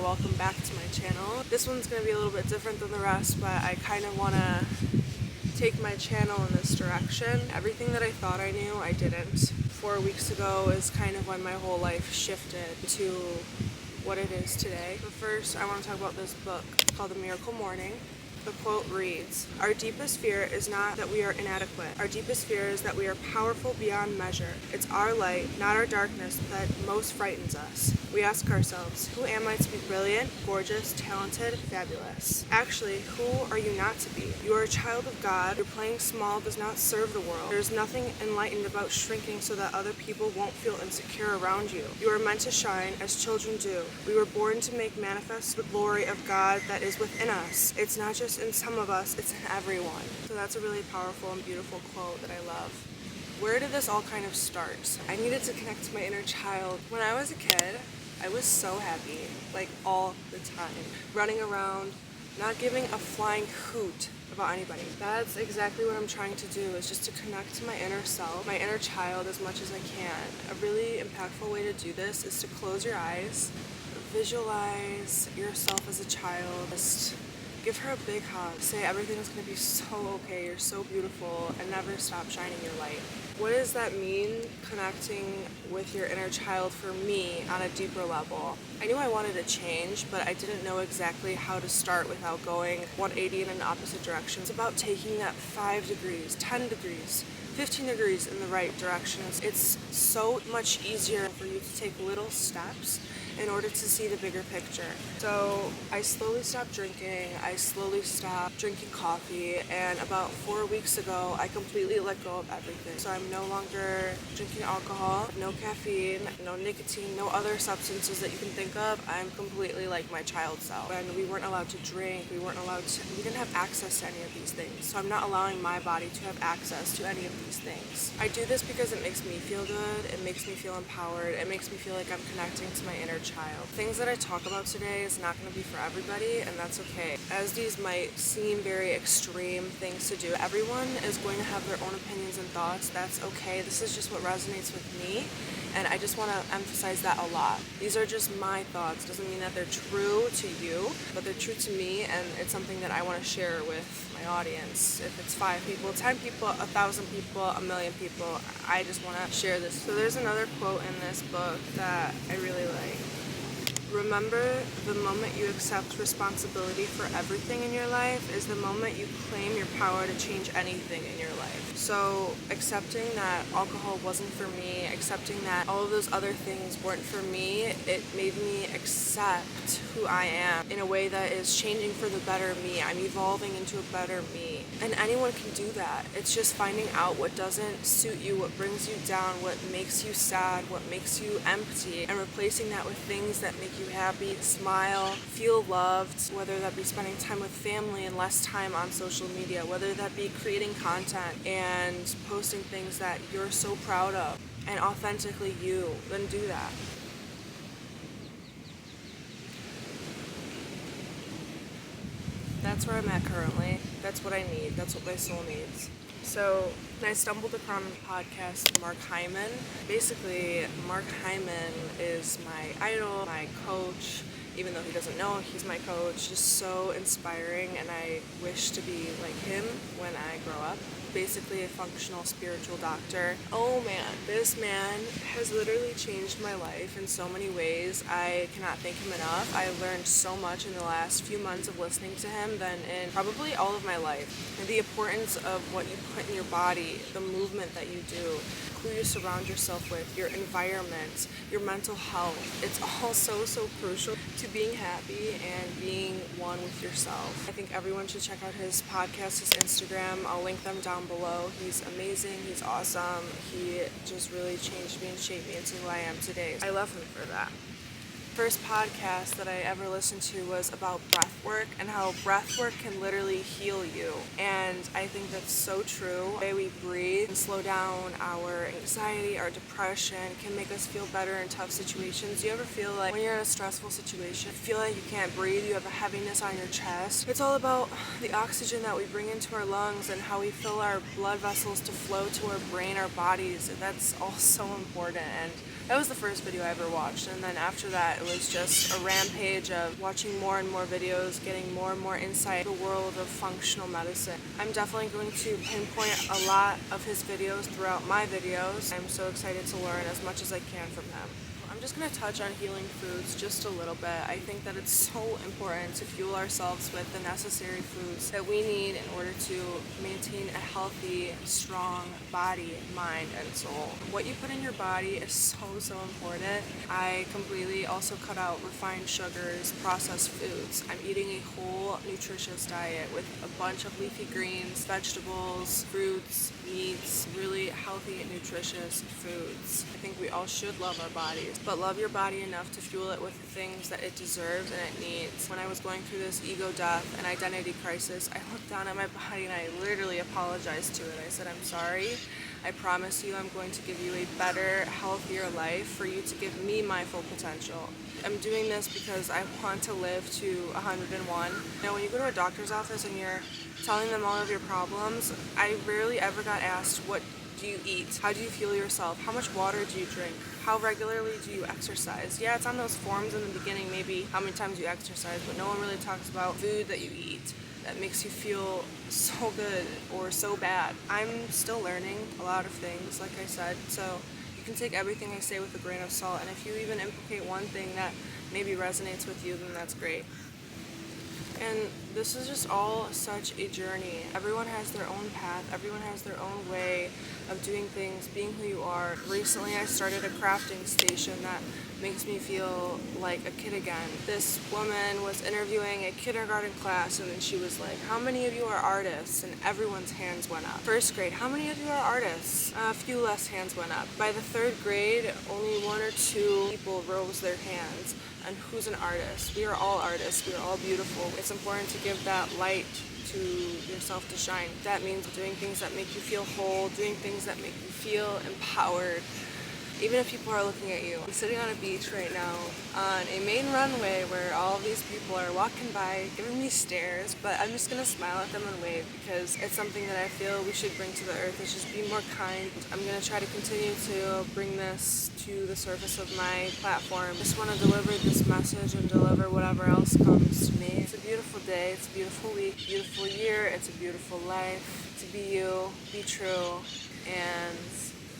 welcome back to my channel. This one's going to be a little bit different than the rest, but I kind of want to take my channel in this direction. Everything that I thought I knew, I didn't. 4 weeks ago is kind of when my whole life shifted to what it is today. But first, I want to talk about this book called The Miracle Morning. The quote reads, "Our deepest fear is not that we are inadequate. Our deepest fear is that we are powerful beyond measure. It's our light, not our darkness, that most frightens us. We ask ourselves, who am I to be brilliant, gorgeous, talented, fabulous? Actually, who are you not to be? You are a child of God. Your playing small does not serve the world. There is nothing enlightened about shrinking so that other people won't feel insecure around you. You are meant to shine as children do. We were born to make manifest the glory of God that is within us. It's not just in some of us, it's in everyone." So that's a really powerful and beautiful quote that I love. Where did this all kind of start? I needed to connect to my inner child. When I was a kid, I was so happy, like all the time, running around, not giving a flying hoot about anybody. That's exactly what I'm trying to do, is just to connect to my inner self, my inner child, as much as I can. A really impactful way to do this is to close your eyes, visualize yourself as a child, just give her a big hug. Say everything's going to be so okay, you're so beautiful, and never stop shining your light. What does that mean, connecting with your inner child, for me on a deeper level? I knew I wanted to change, but I didn't know exactly how to start without going 180 in an opposite direction. It's about taking that 5 degrees, 10 degrees, 15 degrees in the right direction. It's so much easier for you to take little steps in order to see the bigger picture. So I slowly stopped drinking, I slowly stopped drinking coffee, and about 4 weeks ago, I completely let go of everything. So I'm no longer drinking alcohol, no caffeine, no nicotine, no other substances that you can think of. I'm completely like my child self. When we weren't allowed to drink, we didn't have access to any of these things. So I'm not allowing my body to have access to any of these things. I do this because it makes me feel good, it makes me feel empowered, it makes me feel like I'm connecting to my inner child. Things that I talk about today is not going to be for everybody, and that's okay. As these might seem very extreme things to do, everyone is going to have their own opinions and thoughts. That's okay. This is just what resonates with me, and I just want to emphasize that a lot. These are just my thoughts. Doesn't mean that they're true to you, but they're true to me, and it's something that I want to share with my audience. If it's 5 people, 10 people, 1,000 people, 1,000,000 people, I just want to share this. So there's another quote in this book that I really like. "Remember, the moment you accept responsibility for everything in your life is the moment you claim your power to change anything in your life." So accepting that alcohol wasn't for me, accepting that all of those other things weren't for me, it made me accept who I am in a way that is changing for the better me. I'm evolving into a better me. And anyone can do that. It's just finding out what doesn't suit you, what brings you down, what makes you sad, what makes you empty, and replacing that with things that make you happy, smile, feel loved, whether that be spending time with family and less time on social media, whether that be creating content and posting things that you're so proud of and authentically you, then do that. That's where I'm at currently. That's what I need. That's what my soul needs. So I stumbled upon a podcast with Mark Hyman. Basically, Mark Hyman is my idol, my coach. Even though he doesn't know he's my coach, just so inspiring, and I wish to be like him when I grow up. Basically a functional spiritual doctor. Oh man, this man has literally changed my life in so many ways. I cannot thank him enough. I learned so much in the last few months of listening to him than in probably all of my life. And the importance of what you put in your body, the movement that you do, who you surround yourself with, your environment, your mental health. It's all so crucial to being happy and being one with yourself. I think everyone should check out his podcast, his Instagram. I'll link them down below. He's amazing. He's awesome. He just really changed me and shaped me into who I am today. I love him for that. First podcast that I ever listened to was about breath work and how breath work can literally heal you. And I think that's so true. The way we breathe and slow down our anxiety, our depression, can make us feel better in tough situations. Do you ever feel like when you're in a stressful situation, you feel like you can't breathe, you have a heaviness on your chest? It's all about the oxygen that we bring into our lungs and how we fill our blood vessels to flow to our brain, our bodies. And that's all so important. And That was the first video I ever watched, and then after that it was just a rampage of watching more and more videos, getting more and more insight into the world of functional medicine. I'm definitely going to pinpoint a lot of his videos throughout my videos. I'm so excited to learn as much as I can from him. I'm just going to touch on healing foods just a little bit. I think that it's so important to fuel ourselves with the necessary foods that we need in order to maintain a healthy, strong body, mind, and soul. What you put in your body is so important. I completely also cut out refined sugars, processed foods. I'm eating a whole nutritious diet with a bunch of leafy greens, vegetables, fruits, meats, really healthy and nutritious foods. I think we all should love our bodies, but love your body enough to fuel it with the things that it deserves and it needs. When I was going through this ego death and identity crisis, I looked down at my body and I literally apologized to it. I said, I'm sorry. I promise you I'm going to give you a better, healthier life for you to give me my full potential. I'm doing this because I want to live to 101. When you go to a doctor's office and you're telling them all of your problems, I rarely ever got asked, what do you eat? How do you fuel yourself? How much water do you drink? How regularly do you exercise? Yeah, it's on those forms in the beginning, maybe how many times you exercise, but no one really talks about food that you eat that makes you feel so good or so bad. I'm still learning a lot of things, like I said, so you can take everything I say with a grain of salt, and if you even implicate one thing that maybe resonates with you, then that's great. And this is just all such a journey. Everyone has their own path, everyone has their own way of doing things, being who you are. Recently I started a crafting station that makes me feel like a kid again. This woman was interviewing a kindergarten class and then she was like, how many of you are artists? And everyone's hands went up. First grade, how many of you are artists? A few less hands went up. By the third grade, only one or two people rose their hands. And who's an artist? We are all artists. We are all beautiful. It's important to give that light to yourself to shine. That means doing things that make you feel whole, doing things that make you feel empowered, even if people are looking at you. I'm sitting on a beach right now on a main runway where all of these people are walking by, giving me stares, but I'm just gonna smile at them and wave because it's something that I feel we should bring to the earth, is just be more kind. I'm gonna try to continue to bring this to the surface of my platform. Just wanna deliver this message and deliver whatever else comes to me. It's a beautiful day, it's a beautiful week, beautiful year, it's a beautiful life. To be you, be true, and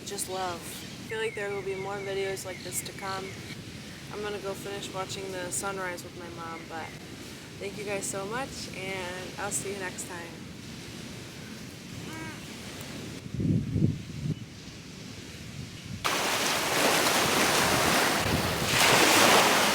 just love. I feel like there will be more videos like this to come. I'm gonna go finish watching the sunrise with my mom, but thank you guys so much, and I'll see you next time.